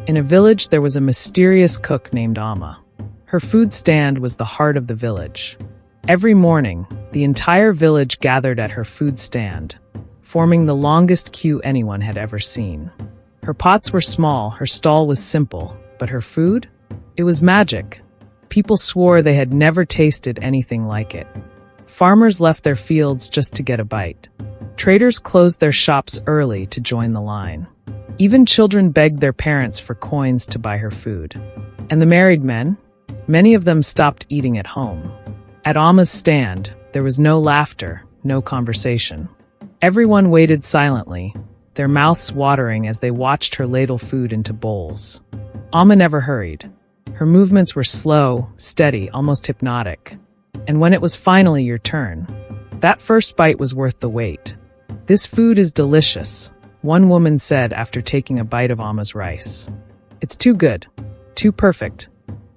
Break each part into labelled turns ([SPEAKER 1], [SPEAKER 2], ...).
[SPEAKER 1] In a village, there was a mysterious cook named Amma. Her food stand was the heart of the village. Every morning, the entire village gathered at her food stand, forming the longest queue anyone had ever seen. Her pots were small, her stall was simple, but her food? It was magic. People swore they had never tasted anything like it. Farmers left their fields just to get a bite. Traders closed their shops early to join the line. Even children begged their parents for coins to buy her food. And the married men? Many of them stopped eating at home. At Amma's stand, there was no laughter, no conversation. Everyone waited silently, their mouths watering as they watched her ladle food into bowls. Amma never hurried. Her movements were slow, steady, almost hypnotic. And when it was finally your turn, that first bite was worth the wait. "This food is delicious," one woman said after taking a bite of Amma's rice. "It's too good, too perfect.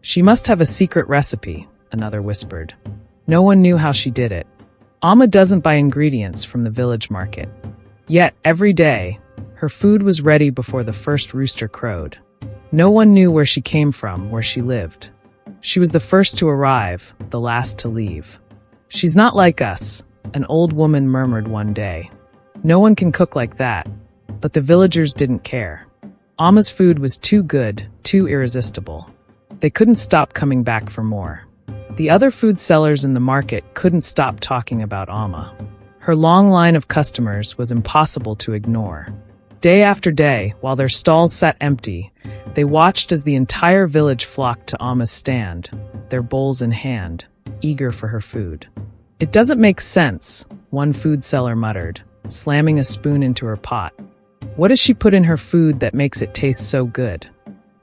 [SPEAKER 1] She must have a secret recipe," another whispered. No one knew how she did it. Amma doesn't buy ingredients from the village market. Yet, every day, her food was ready before the first rooster crowed. No one knew where she came from, where she lived. She was the first to arrive, the last to leave. "She's not like us," an old woman murmured one day. "No one can cook like that." But the villagers didn't care. Amma's food was too good, too irresistible. They couldn't stop coming back for more. The other food sellers in the market couldn't stop talking about Amma. Her long line of customers was impossible to ignore. Day after day, while their stalls sat empty, they watched as the entire village flocked to Amma's stand, their bowls in hand, eager for her food. "It doesn't make sense," one food seller muttered, slamming a spoon into her pot. "What does she put in her food that makes it taste so good?"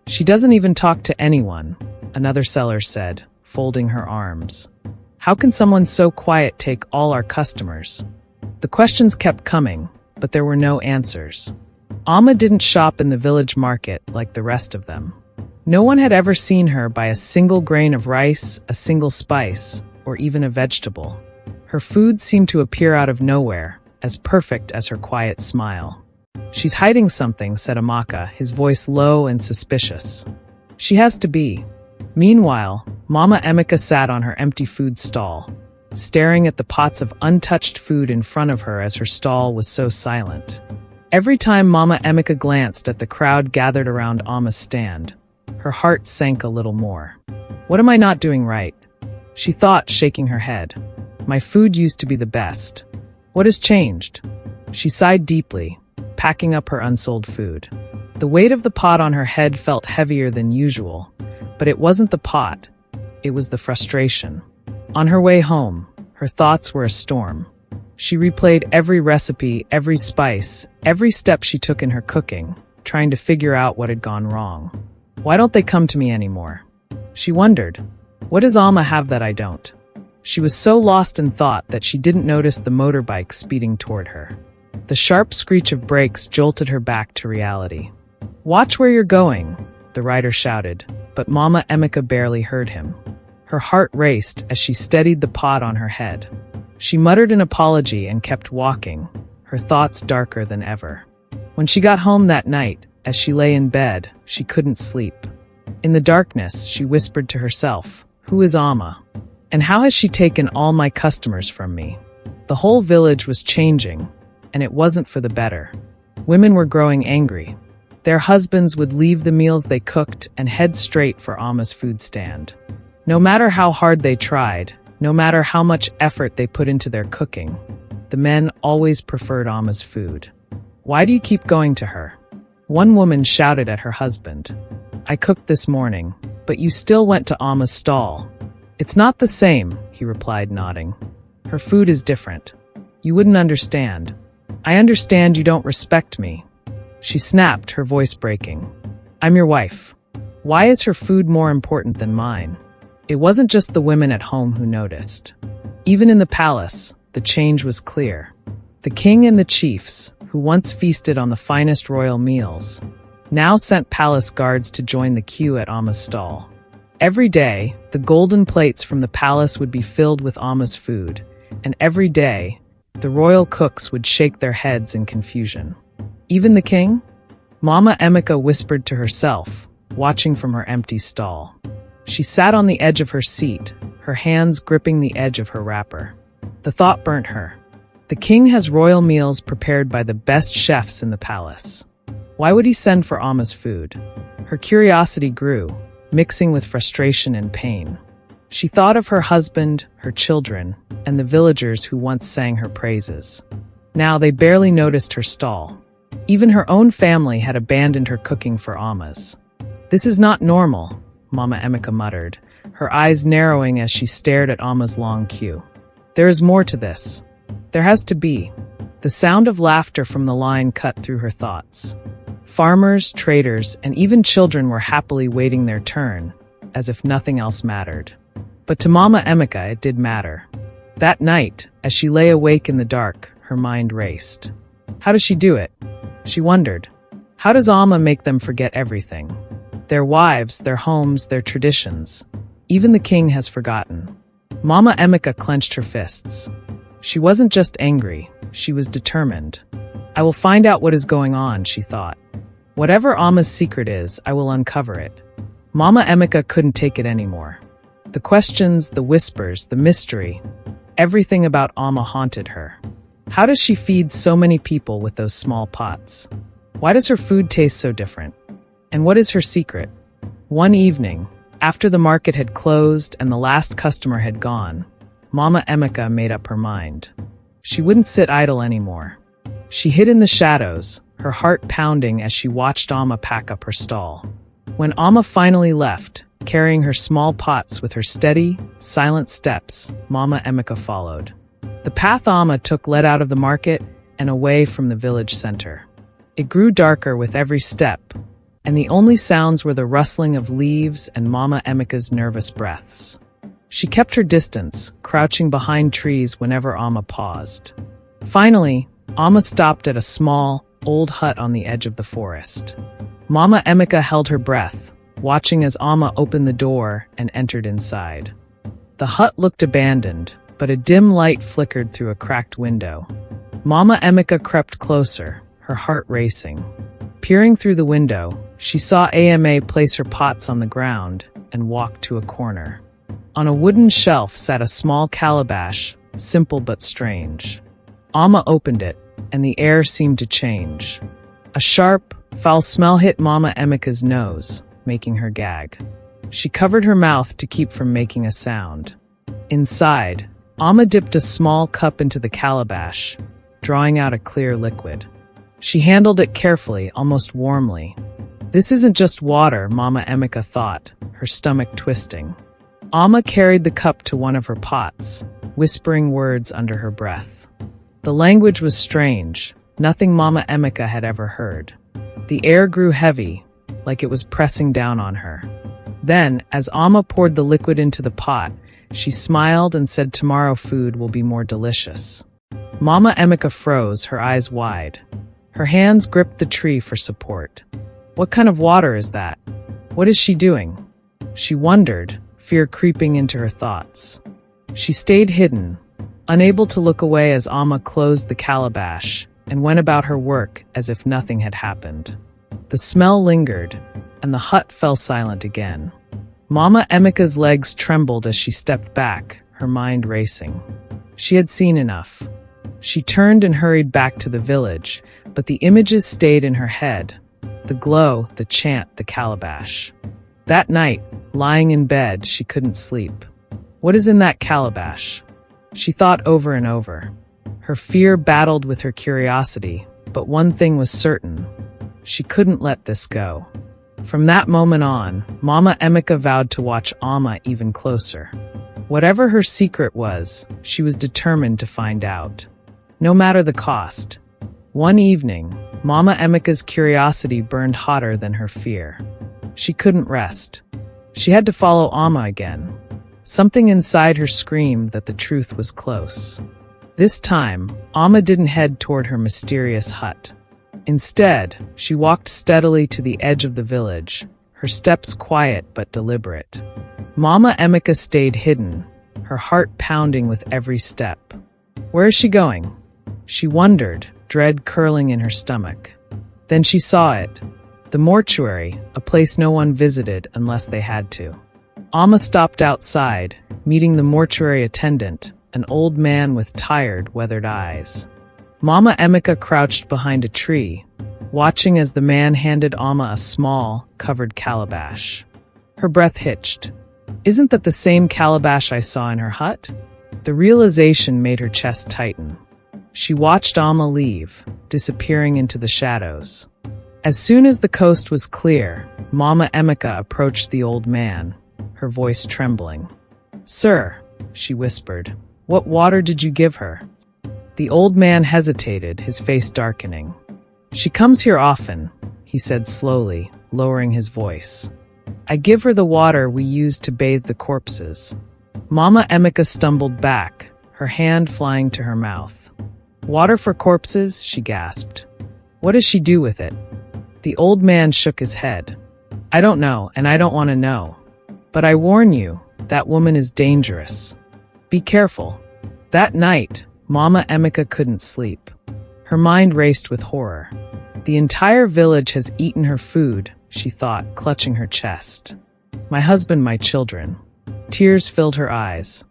[SPEAKER 1] "She doesn't even talk to anyone," another seller said, folding her arms. "How can someone so quiet take all our customers?" The questions kept coming, but there were no answers. Amma didn't shop in the village market like the rest of them. No one had ever seen her buy a single grain of rice, a single spice, or even a vegetable. Her food seemed to appear out of nowhere, as perfect as her quiet smile. "She's hiding something," said Amaka, his voice low and suspicious. "She has to be." Meanwhile, Mama Emeka sat on her empty food stall, staring at the pots of untouched food in front of her as her stall was so silent. Every time Mama Emeka glanced at the crowd gathered around Amma's stand, her heart sank a little more. "What am I not doing right?" she thought, shaking her head. "My food used to be the best. What has changed?" She sighed deeply, packing up her unsold food. The weight of the pot on her head felt heavier than usual, but it wasn't the pot, it was the frustration. On her way home, her thoughts were a storm. She replayed every recipe, every spice, every step she took in her cooking, trying to figure out what had gone wrong. Why don't they come to me anymore? She wondered, what does Amma have that I don't? She was so lost in thought that she didn't notice the motorbike speeding toward her. The sharp screech of brakes jolted her back to reality. "Watch where you're going," the rider shouted, but Mama Emeka barely heard him. Her heart raced as she steadied the pot on her head. She muttered an apology and kept walking, her thoughts darker than ever. When she got home that night, as she lay in bed, she couldn't sleep. In the darkness, she whispered to herself, "Who is Amma? And how has she taken all my customers from me?" The whole village was changing, and it wasn't for the better. Women were growing angry. Their husbands would leave the meals they cooked and head straight for Amma's food stand. No matter how hard they tried, no matter how much effort they put into their cooking, the men always preferred Amma's food. "Why do you keep going to her?" One woman shouted at her husband. "I cooked this morning, but you still went to Amma's stall." "It's not the same," he replied, nodding. "Her food is different. You wouldn't understand. I understand you don't respect me." She snapped, her voice breaking. "I'm your wife. Why is her food more important than mine?" It wasn't just the women at home who noticed. Even in the palace, the change was clear. The king and the chiefs, who once feasted on the finest royal meals, now sent palace guards to join the queue at Amma's stall. Every day, the golden plates from the palace would be filled with Amma's food, and every day, the royal cooks would shake their heads in confusion. Even the king? Mama Emika whispered to herself, watching from her empty stall. She sat on the edge of her seat, her hands gripping the edge of her wrapper. The thought burnt her. The king has royal meals prepared by the best chefs in the palace. Why would he send for Amma's food? Her curiosity grew, mixing with frustration and pain. She thought of her husband, her children, and the villagers who once sang her praises. Now they barely noticed her stall. Even her own family had abandoned her cooking for Amma's. "This is not normal," Mama Emika muttered, her eyes narrowing as she stared at Amma's long queue. "There is more to this. There has to be." The sound of laughter from the line cut through her thoughts. Farmers, traders, and even children were happily waiting their turn, as if nothing else mattered. But to Mama Emika it did matter. That night, as she lay awake in the dark, her mind raced. How does she do it? She wondered. How does Amma make them forget everything? Their wives, their homes, their traditions. Even the king has forgotten. Mama Emika clenched her fists. She wasn't just angry, she was determined. "I will find out what is going on," she thought. "Whatever Amma's secret is, I will uncover it." Mama Emika couldn't take it anymore. The questions, the whispers, the mystery, everything about Amma haunted her. How does she feed so many people with those small pots? Why does her food taste so different? And what is her secret? One evening, after the market had closed and the last customer had gone, Mama Emika made up her mind. She wouldn't sit idle anymore. She hid in the shadows, her heart pounding as she watched Amma pack up her stall. When Amma finally left, carrying her small pots with her steady, silent steps, Mama Emika followed. The path Amma took led out of the market and away from the village center. It grew darker with every step, and the only sounds were the rustling of leaves and Mama Emika's nervous breaths. She kept her distance, crouching behind trees whenever Amma paused. Finally, Amma stopped at a small, old hut on the edge of the forest. Mama Emika held her breath, watching as Amma opened the door and entered inside. The hut looked abandoned, but a dim light flickered through a cracked window. Mama Emika crept closer, her heart racing. Peering through the window, she saw Ama place her pots on the ground and walk to a corner. On a wooden shelf sat a small calabash, simple but strange. Amma opened it, and the air seemed to change. A sharp, foul smell hit Mama Emika's nose, making her gag. She covered her mouth to keep from making a sound. Inside, Amma dipped a small cup into the calabash, drawing out a clear liquid. She handled it carefully, almost warmly. This isn't just water, Mama Emika thought, her stomach twisting. Amma carried the cup to one of her pots, whispering words under her breath. The language was strange, nothing Mama Emika had ever heard. The air grew heavy, like it was pressing down on her. Then, as Amma poured the liquid into the pot, she smiled and said tomorrow food will be more delicious. Mama Emika froze, her eyes wide. Her hands gripped the tree for support. What kind of water is that? What is she doing? She wondered, fear creeping into her thoughts. She stayed hidden, unable to look away as Amma closed the calabash and went about her work as if nothing had happened. The smell lingered, and the hut fell silent again. Mama Emika's legs trembled as she stepped back, her mind racing. She had seen enough. She turned and hurried back to the village, but the images stayed in her head. The glow, the chant, the calabash. That night, lying in bed, she couldn't sleep. What is in that calabash? She thought over and over. Her fear battled with her curiosity, but one thing was certain. She couldn't let this go. From that moment on, Mama Emika vowed to watch Amma even closer. Whatever her secret was, she was determined to find out. No matter the cost. One evening, Mama Emika's curiosity burned hotter than her fear. She couldn't rest. She had to follow Amma again. Something inside her screamed that the truth was close. This time, Amma didn't head toward her mysterious hut. Instead, she walked steadily to the edge of the village, her steps quiet but deliberate. Mama Emika stayed hidden, her heart pounding with every step. Where is she going? She wondered, dread curling in her stomach. Then she saw it. The mortuary, a place no one visited unless they had to. Amma stopped outside, meeting the mortuary attendant, an old man with tired, weathered eyes. Mama Emika crouched behind a tree, watching as the man handed Amma a small, covered calabash. Her breath hitched. Isn't that the same calabash I saw in her hut? The realization made her chest tighten. She watched Amma leave, disappearing into the shadows. As soon as the coast was clear, Mama Emika approached the old man, her voice trembling. "Sir," she whispered, "what water did you give her?" The old man hesitated, his face darkening. "She comes here often," he said slowly, lowering his voice. "I give her the water we use to bathe the corpses." Mama Emika stumbled back, her hand flying to her mouth. "Water for corpses?" she gasped. "What does she do with it?" The old man shook his head. "I don't know, and I don't want to know. But I warn you, that woman is dangerous. Be careful." That night, Mama Emika couldn't sleep. Her mind raced with horror. The entire village has eaten her food, she thought, clutching her chest. My husband, my children. Tears filled her eyes.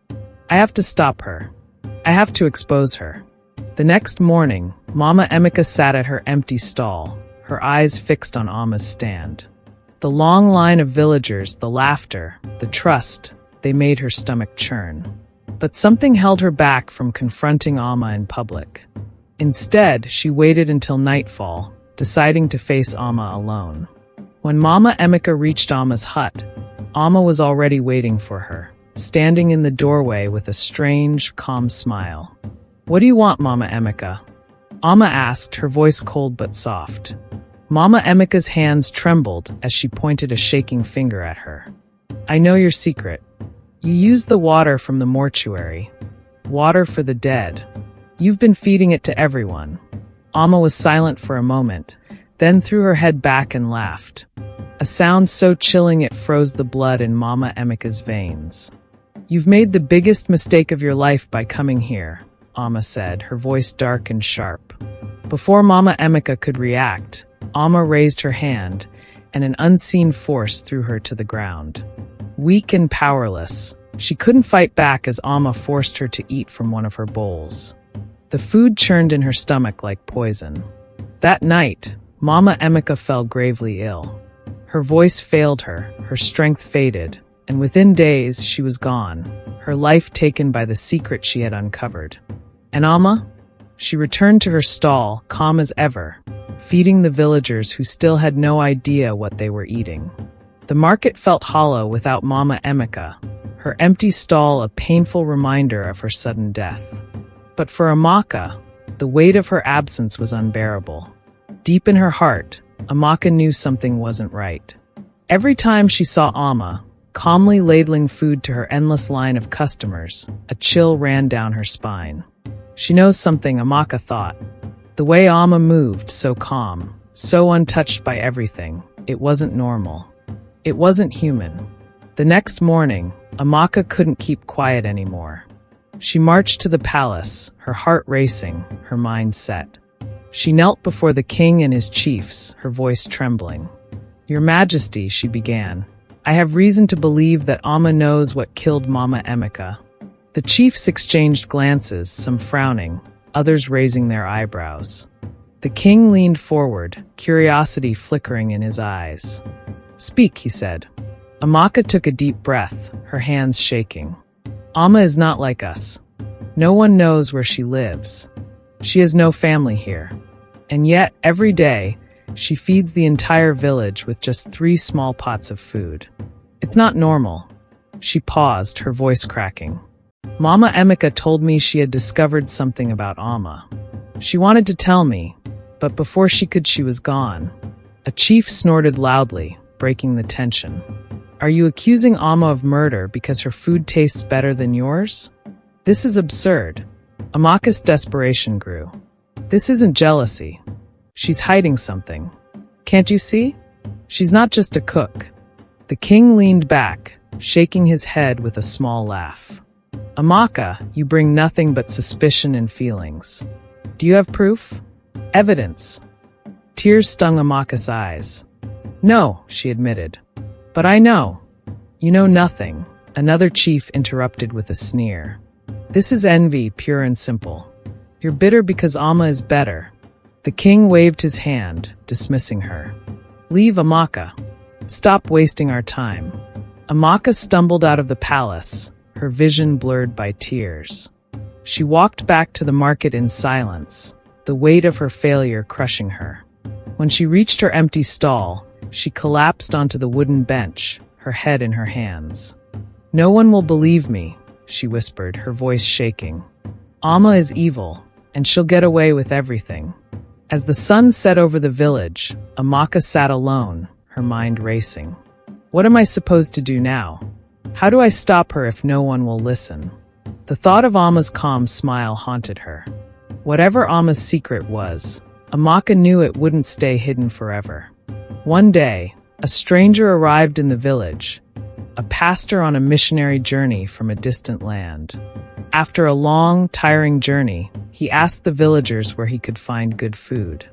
[SPEAKER 1] I have to stop her. I have to expose her. The next morning, Mama Emika sat at her empty stall, her eyes fixed on Amma's stand. The long line of villagers, the laughter, the trust, they made her stomach churn. But something held her back from confronting Amma in public. Instead, she waited until nightfall, deciding to face Amma alone. When Mama Emika reached Amma's hut, Amma was already waiting for her, standing in the doorway with a strange, calm smile. "What do you want, Mama Emika?" Amma asked, her voice cold but soft. Mama Emika's hands trembled as she pointed a shaking finger at her. "I know your secret. You use the water from the mortuary. Water for the dead. You've been feeding it to everyone." Amma was silent for a moment, then threw her head back and laughed. A sound so chilling it froze the blood in Mama Emika's veins. "You've made the biggest mistake of your life by coming here," Amma said, her voice dark and sharp. Before Mama Emika could react, Amma raised her hand, and an unseen force threw her to the ground. Weak and powerless, she couldn't fight back as Amma forced her to eat from one of her bowls. The food churned in her stomach like poison. That night, Mama Emika fell gravely ill. Her voice failed her, her strength faded, and within days she was gone, her life taken by the secret she had uncovered. And Amma? She returned to her stall, calm as ever, feeding the villagers who still had no idea what they were eating. The market felt hollow without Mama Emika, her empty stall a painful reminder of her sudden death. But for Amaka, the weight of her absence was unbearable. Deep in her heart, Amaka knew something wasn't right. Every time she saw Amma, calmly ladling food to her endless line of customers, a chill ran down her spine. She knows something, Amaka thought. The way Amma moved, so calm, so untouched by everything, it wasn't normal. It wasn't human. The next morning, Amaka couldn't keep quiet anymore. She marched to the palace, her heart racing, her mind set. She knelt before the king and his chiefs, her voice trembling. "Your Majesty," she began, "I have reason to believe that Amma knows what killed Mama Emika." The chiefs exchanged glances, some frowning, others raising their eyebrows. The king leaned forward, curiosity flickering in his eyes. "Speak," he said. Amaka took a deep breath, her hands shaking. "Amma is not like us. No one knows where she lives. She has no family here. And yet, every day, she feeds the entire village with just 3 small pots of food. It's not normal." She paused, her voice cracking. "Mama Emika told me she had discovered something about Amma. She wanted to tell me, but before she could, she was gone." A chief snorted loudly, breaking the tension. "Are you accusing Amma of murder because her food tastes better than yours? This is absurd." Amaka's desperation grew. "This isn't jealousy. She's hiding something. Can't you see? She's not just a cook." The king leaned back, shaking his head with a small laugh. "Amaka, you bring nothing but suspicion and feelings. Do you have proof? Evidence?" Tears stung Amaka's eyes. "No," she admitted. "But I know." "You know nothing," another chief interrupted with a sneer. "This is envy, pure and simple. You're bitter because Amma is better." The king waved his hand, dismissing her. "Leave, Amaka. Stop wasting our time." Amaka stumbled out of the palace, her vision blurred by tears. She walked back to the market in silence, the weight of her failure crushing her. When she reached her empty stall, she collapsed onto the wooden bench, her head in her hands. "No one will believe me," she whispered, her voice shaking. "Amma is evil, and she'll get away with everything." As the sun set over the village, Amaka sat alone, her mind racing. What am I supposed to do now? How do I stop her if no one will listen? The thought of Amma's calm smile haunted her. Whatever Amma's secret was, Amaka knew it wouldn't stay hidden forever. One day, a stranger arrived in the village, a pastor on a missionary journey from a distant land. After a long, tiring journey, he asked the villagers where he could find good food.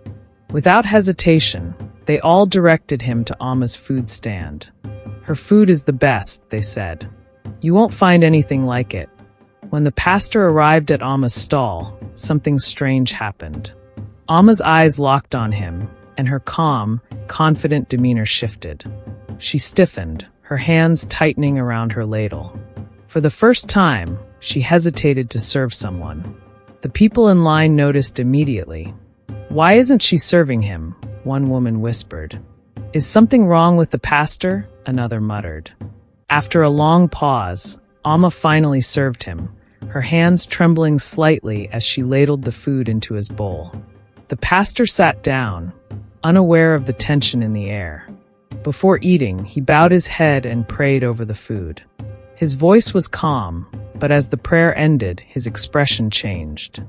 [SPEAKER 1] Without hesitation, they all directed him to Amma's food stand. "Her food is the best," they said. "You won't find anything like it." When the pastor arrived at Amma's stall, something strange happened. Amma's eyes locked on him, and her calm, confident demeanor shifted. She stiffened, her hands tightening around her ladle. For the first time, she hesitated to serve someone. The people in line noticed immediately. "Why isn't she serving him?" one woman whispered. "Is something wrong with the pastor?" another muttered. After a long pause, Amma finally served him, her hands trembling slightly as she ladled the food into his bowl. The pastor sat down, unaware of the tension in the air. Before eating, he bowed his head and prayed over the food. His voice was calm, but as the prayer ended, his expression changed.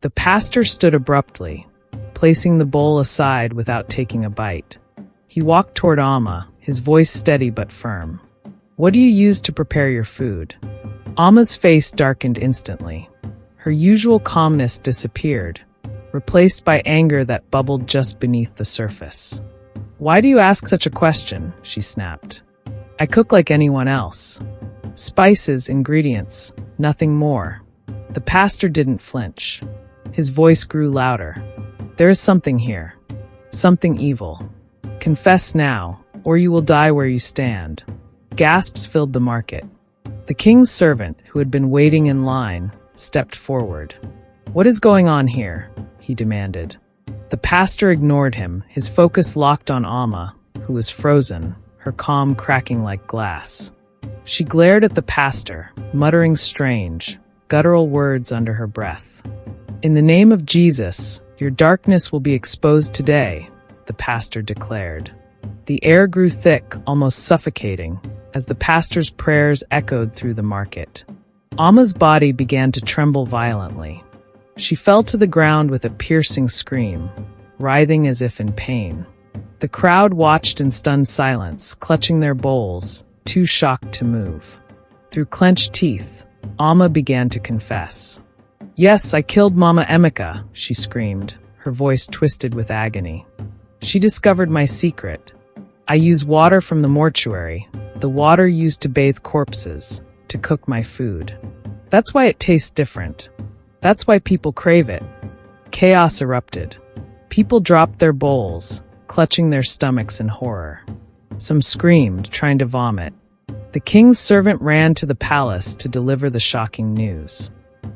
[SPEAKER 1] The pastor stood abruptly, placing the bowl aside without taking a bite. He walked toward Amma, his voice steady but firm. "What do you use to prepare your food?" Amma's face darkened instantly. Her usual calmness disappeared, replaced by anger that bubbled just beneath the surface. "Why do you ask such a question?" she snapped. "I cook like anyone else. Spices, ingredients, nothing more." The pastor didn't flinch. His voice grew louder. "There is something here. Something evil. Confess now, or you will die where you stand." Gasps filled the market. The king's servant, who had been waiting in line, stepped forward. "What is going on here?" he demanded. The pastor ignored him, his focus locked on Amma, who was frozen, her calm cracking like glass. She glared at the pastor, muttering strange, guttural words under her breath. "In the name of Jesus, your darkness will be exposed today," the pastor declared. The air grew thick, almost suffocating, as the pastor's prayers echoed through the market. Amma's body began to tremble violently. She fell to the ground with a piercing scream, writhing as if in pain. The crowd watched in stunned silence, clutching their bowls, too shocked to move. Through clenched teeth, Amma began to confess. "Yes, I killed Mama Emeka," she screamed, her voice twisted with agony. "She discovered my secret. I use water from the mortuary, the water used to bathe corpses, to cook my food. That's why it tastes different. That's why people crave it." Chaos erupted. People dropped their bowls, clutching their stomachs in horror. Some screamed, trying to vomit. The king's servant ran to the palace to deliver the shocking news.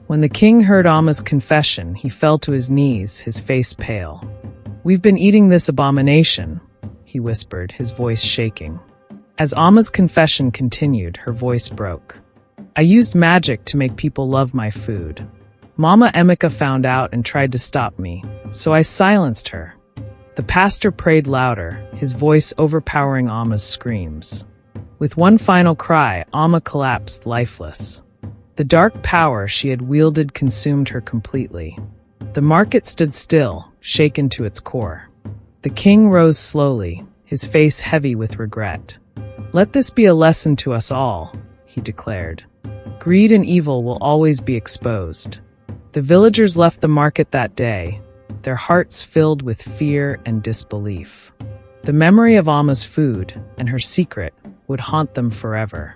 [SPEAKER 1] When the king heard Amma's confession, he fell to his knees, his face pale. "We've been eating this abomination," he whispered, his voice shaking. As Amma's confession continued, her voice broke. "I used magic to make people love my food. Mama Emeka found out and tried to stop me, so I silenced her." The pastor prayed louder, his voice overpowering Amma's screams. With one final cry, Amma collapsed lifeless. The dark power she had wielded consumed her completely. The market stood still, shaken to its core. The king rose slowly, his face heavy with regret. "Let this be a lesson to us all," he declared. "Greed and evil will always be exposed." The villagers left the market that day, their hearts filled with fear and disbelief. The memory of Amma's food and her secret would haunt them forever.